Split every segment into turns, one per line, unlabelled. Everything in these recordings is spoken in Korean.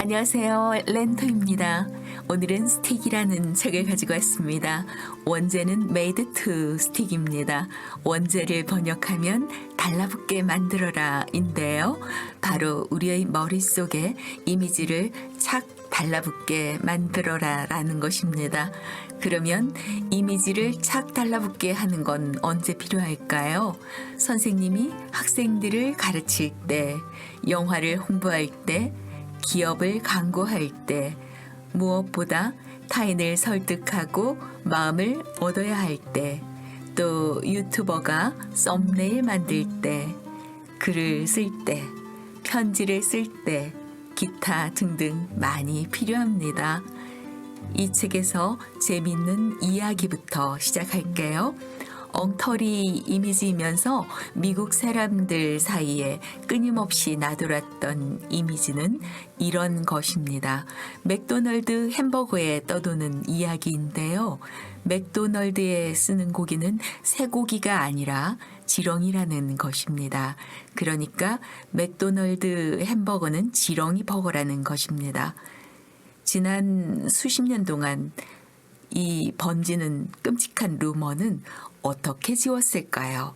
안녕하세요. 렌터입니다. 오늘은 스틱이라는 책을 가지고 왔습니다. 원제는 Made to Stick입니다. 원제를 번역하면 달라붙게 만들어라 인데요. 바로 우리의 머릿속에 이미지를 착 달라붙게 만들어라 라는 것입니다. 그러면 이미지를 착 달라붙게 하는 건 언제 필요할까요? 선생님이 학생들을 가르칠 때, 영화를 홍보할 때, 기업을 광고할 때, 무엇보다 타인을 설득하고 마음을 얻어야 할 때, 또 유튜버가 썸네일 만들 때, 글을 쓸 때, 편지를 쓸 때, 기타 등등 많이 필요합니다. 이 책에서 재밌는 이야기부터 시작할게요. 엉터리 이미지이면서 미국 사람들 사이에 끊임없이 나돌았던 이미지는 이런 것입니다. 맥도널드 햄버거에 떠도는 이야기인데요. 맥도널드에 쓰는 고기는 쇠고기가 아니라 지렁이라는 것입니다. 그러니까 맥도널드 햄버거는 지렁이 버거라는 것입니다. 지난 수십 년 동안 이 번지는 끔찍한 루머는 어떻게 지웠을까요?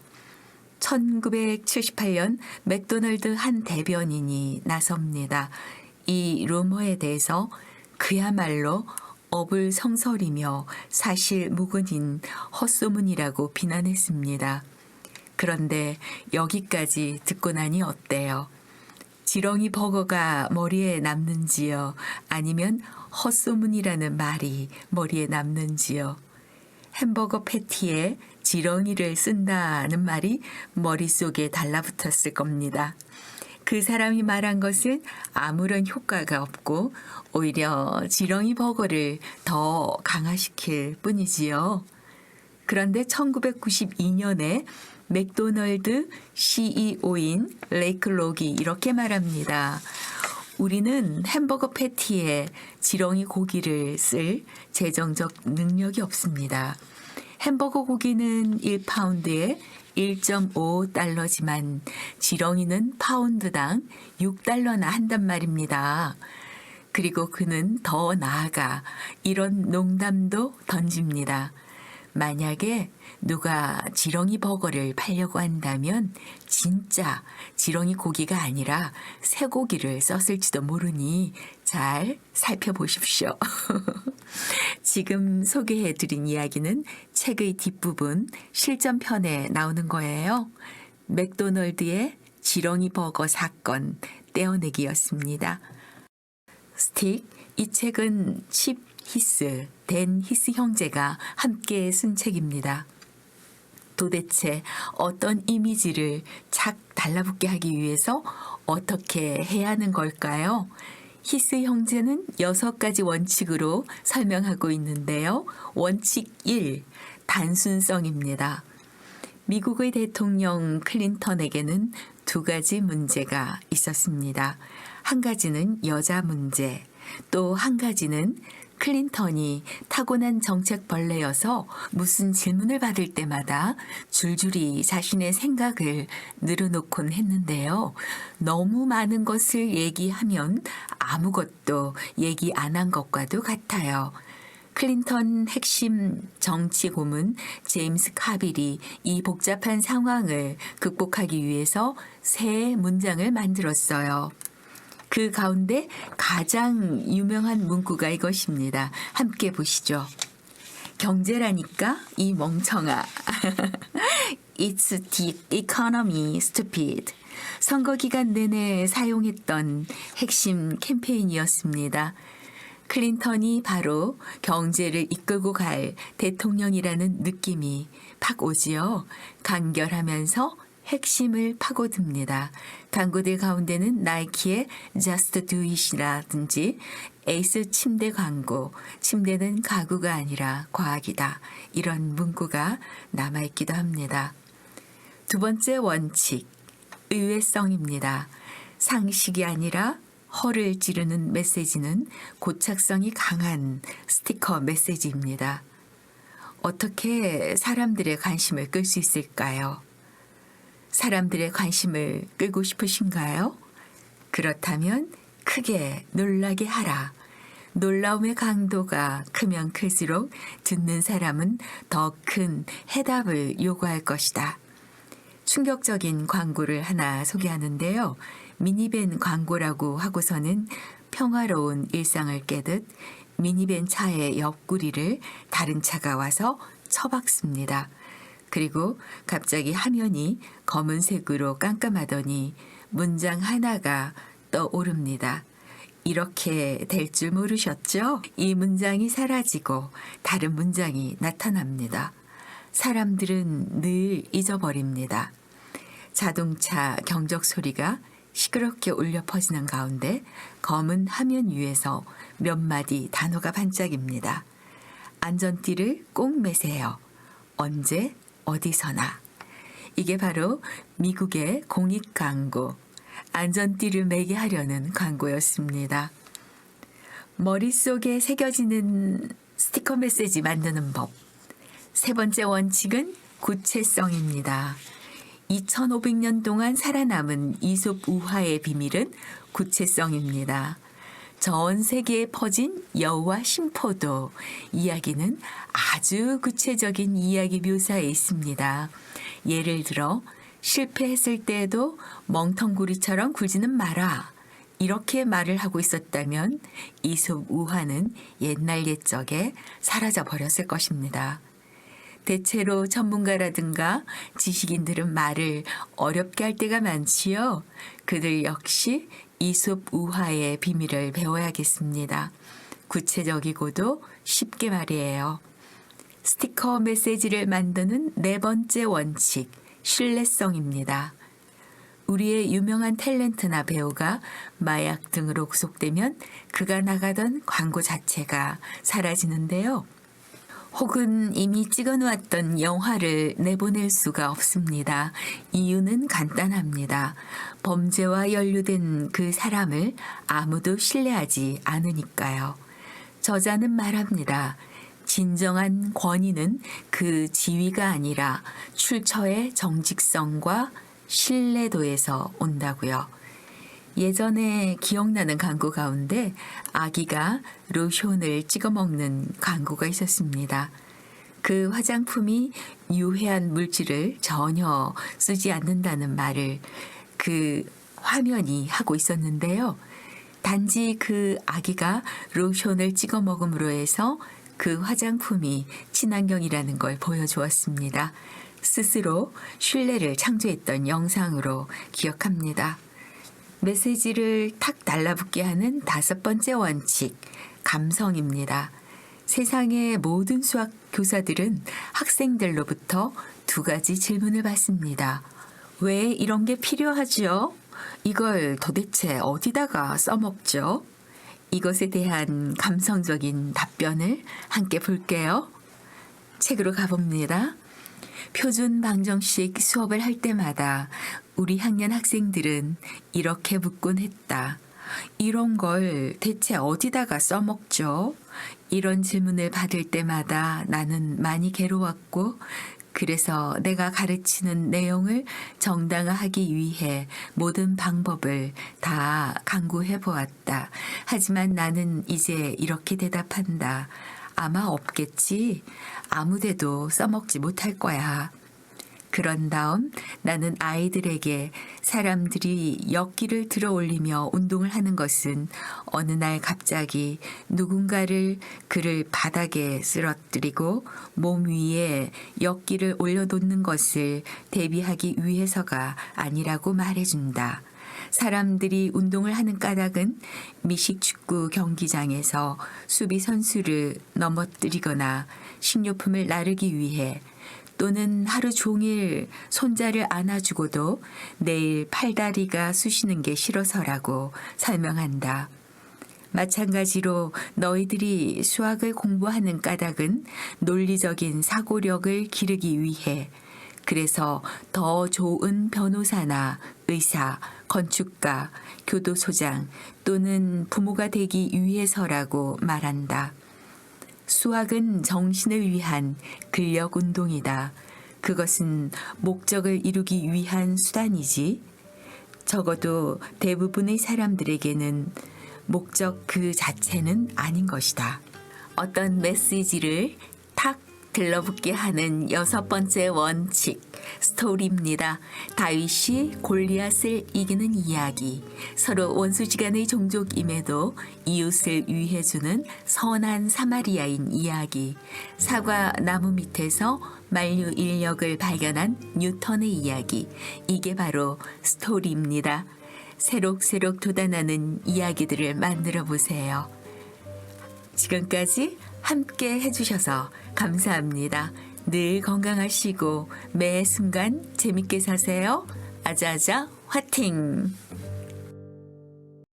1978년 맥도널드 한 대변인이 나섭니다. 이 루머에 대해서 그야말로 어불성설이며 사실무근인 헛소문이라고 비난했습니다. 그런데 여기까지 듣고 나니 어때요? 지렁이 버거가 머리에 남는지요? 아니면 헛소문이라는 말이 머리에 남는지요? 햄버거 패티에 지렁이를 쓴다는 말이 머릿속에 달라붙었을 겁니다. 그 사람이 말한 것은 아무런 효과가 없고 오히려 지렁이 버거를 더 강화시킬 뿐이지요. 그런데 1992년에 맥도널드 CEO인 레이크 록이 이렇게 말합니다. 우리는 햄버거 패티에 지렁이 고기를 쓸 재정적 능력이 없습니다. 햄버거 고기는 1파운드에 1.5달러지만 지렁이는 파운드당 6달러나 한단 말입니다. 그리고 그는 더 나아가 이런 농담도 던집니다. 만약에 누가 지렁이 버거를 팔려고 한다면 진짜 지렁이 고기가 아니라 쇠고기를 썼을지도 모르니 잘 살펴보십시오. 지금 소개해드린 이야기는 책의 뒷부분 실전편에 나오는 거예요. 맥도널드의 지렁이 버거 사건 떼어내기였습니다. 스틱, 이 책은 칩 히스, 댄 히스 형제가 함께 쓴 책입니다. 도대체 어떤 이미지를 착 달라붙게 하기 위해서 어떻게 해야 하는 걸까요? 히스 형제는 6가지 원칙으로 설명하고 있는데요. 원칙 1, 단순성입니다. 미국의 대통령 클린턴에게는 2가지 문제가 있었습니다. 한 가지는 여자 문제, 또 한 가지는 클린턴이 타고난 정책벌레여서 무슨 질문을 받을 때마다 줄줄이 자신의 생각을 늘어놓곤 했는데요. 너무 많은 것을 얘기하면 아무것도 얘기 안 한 것과도 같아요. 클린턴 핵심 정치 고문 제임스 카빌이 이 복잡한 상황을 극복하기 위해서 새 문장을 만들었어요. 그 가운데 가장 유명한 문구가 이것입니다. 함께 보시죠. 경제라니까 이 멍청아. It's the economy, stupid. 선거 기간 내내 사용했던 핵심 캠페인이었습니다. 클린턴이 바로 경제를 이끌고 갈 대통령이라는 느낌이 팍 오지요. 간결하면서 핵심을 파고듭니다. 광고들 가운데는 나이키의 Just Do It이라든지 에이스 침대 광고, 침대는 가구가 아니라 과학이다. 이런 문구가 남아있기도 합니다. 2번째 원칙, 의외성입니다. 상식이 아니라 허를 찌르는 메시지는 고착성이 강한 스티커 메시지입니다. 어떻게 사람들의 관심을 끌 수 있을까요? 사람들의 관심을 끌고 싶으신가요? 그렇다면 크게 놀라게 하라. 놀라움의 강도가 크면 클수록 듣는 사람은 더 큰 해답을 요구할 것이다. 충격적인 광고를 하나 소개하는데요. 미니밴 광고라고 하고서는 평화로운 일상을 깨듯 미니밴 차의 옆구리를 다른 차가 와서 쳐박습니다. 그리고 갑자기 화면이 검은색으로 깜깜하더니 문장 하나가 떠오릅니다. 이렇게 될 줄 모르셨죠? 이 문장이 사라지고 다른 문장이 나타납니다. 사람들은 늘 잊어버립니다. 자동차 경적 소리가 시끄럽게 울려 퍼지는 가운데 검은 화면 위에서 몇 마디 단어가 반짝입니다. 안전띠를 꼭 매세요. 언제 어디서나. 이게 바로 미국의 공익 광고, 안전띠를 매게 하려는 광고였습니다. 머릿속에 새겨지는 스티커 메시지 만드는 법. 세 번째 원칙은 구체성입니다. 2500년 동안 살아남은 이솝 우화의 비밀은 구체성입니다. 전 세계에 퍼진 여우와 심포도 이야기는 아주 구체적인 이야기 묘사에 있습니다. 예를 들어 실패했을 때에도 멍텅구리처럼 굴지는 마라. 이렇게 말을 하고 있었다면 이솝 우화는 옛날 옛적에 사라져 버렸을 것입니다. 대체로 전문가라든가 지식인들은 말을 어렵게 할 때가 많지요. 그들 역시 이솝 우화의 비밀을 배워야겠습니다. 구체적이고도 쉽게 말이에요. 스티커 메시지를 만드는 네 번째 원칙, 신뢰성입니다. 우리의 유명한 탤런트나 배우가 마약 등으로 구속되면 그가 나가던 광고 자체가 사라지는데요. 혹은 이미 찍어놓았던 영화를 내보낼 수가 없습니다. 이유는 간단합니다. 범죄와 연루된 그 사람을 아무도 신뢰하지 않으니까요. 저자는 말합니다. 진정한 권위는 그 지위가 아니라 출처의 정직성과 신뢰도에서 온다고요. 예전에 기억나는 광고 가운데 아기가 로션을 찍어 먹는 광고가 있었습니다. 그 화장품이 유해한 물질을 전혀 쓰지 않는다는 말을 그 화면이 하고 있었는데요. 단지 그 아기가 로션을 찍어 먹음으로 해서 그 화장품이 친환경이라는 걸 보여주었습니다. 스스로 신뢰를 창조했던 영상으로 기억합니다. 메시지를 탁 달라붙게 하는 다섯 번째 원칙, 감성입니다. 세상의 모든 수학 교사들은 학생들로부터 두 가지 질문을 받습니다. 왜 이런 게 필요하죠? 이걸 도대체 어디다가 써먹죠? 이것에 대한 감성적인 답변을 함께 볼게요. 책으로 가봅니다. 표준 방정식 수업을 할 때마다 우리 학년 학생들은 이렇게 묻곤 했다. 이런 걸 대체 어디다가 써먹죠? 이런 질문을 받을 때마다 나는 많이 괴로웠고 그래서 내가 가르치는 내용을 정당화하기 위해 모든 방법을 다 강구해 보았다. 하지만 나는 이제 이렇게 대답한다. 아마 없겠지. 아무데도 써먹지 못할 거야. 그런 다음 나는 아이들에게 사람들이 역기를 들어 올리며 운동을 하는 것은 어느 날 갑자기 누군가를 그를 바닥에 쓰러뜨리고 몸 위에 역기를 올려놓는 것을 대비하기 위해서가 아니라고 말해준다. 사람들이 운동을 하는 까닭은 미식축구 경기장에서 수비 선수를 넘어뜨리거나 식료품을 나르기 위해 또는 하루 종일 손자를 안아주고도 내일 팔다리가 쑤시는 게 싫어서라고 설명한다. 마찬가지로 너희들이 수학을 공부하는 까닭은 논리적인 사고력을 기르기 위해 그래서 더 좋은 변호사나 의사, 건축가, 교도소장 또는 부모가 되기 위해서라고 말한다. 수학은 정신을 위한 근력 운동이다. 그것은 목적을 이루기 위한 수단이지. 적어도 대부분의 사람들에게는 목적 그 자체는 아닌 것이다. 어떤 메시지를 탁 들러붙게 하는 6번째 원칙, 스토리입니다. 다윗이 골리앗을 이기는 이야기, 서로 원수지간의 종족임에도 이웃을 위해주는 선한 사마리아인 이야기, 사과 나무 밑에서 만류 인력을 발견한 뉴턴의 이야기, 이게 바로 스토리입니다. 새록새록 돋아나는 이야기들을 만들어 보세요. 지금까지 함께 해주셔서 감사합니다. 늘 건강하시고 매 순간 재밌게 사세요. 아자아자 화팅!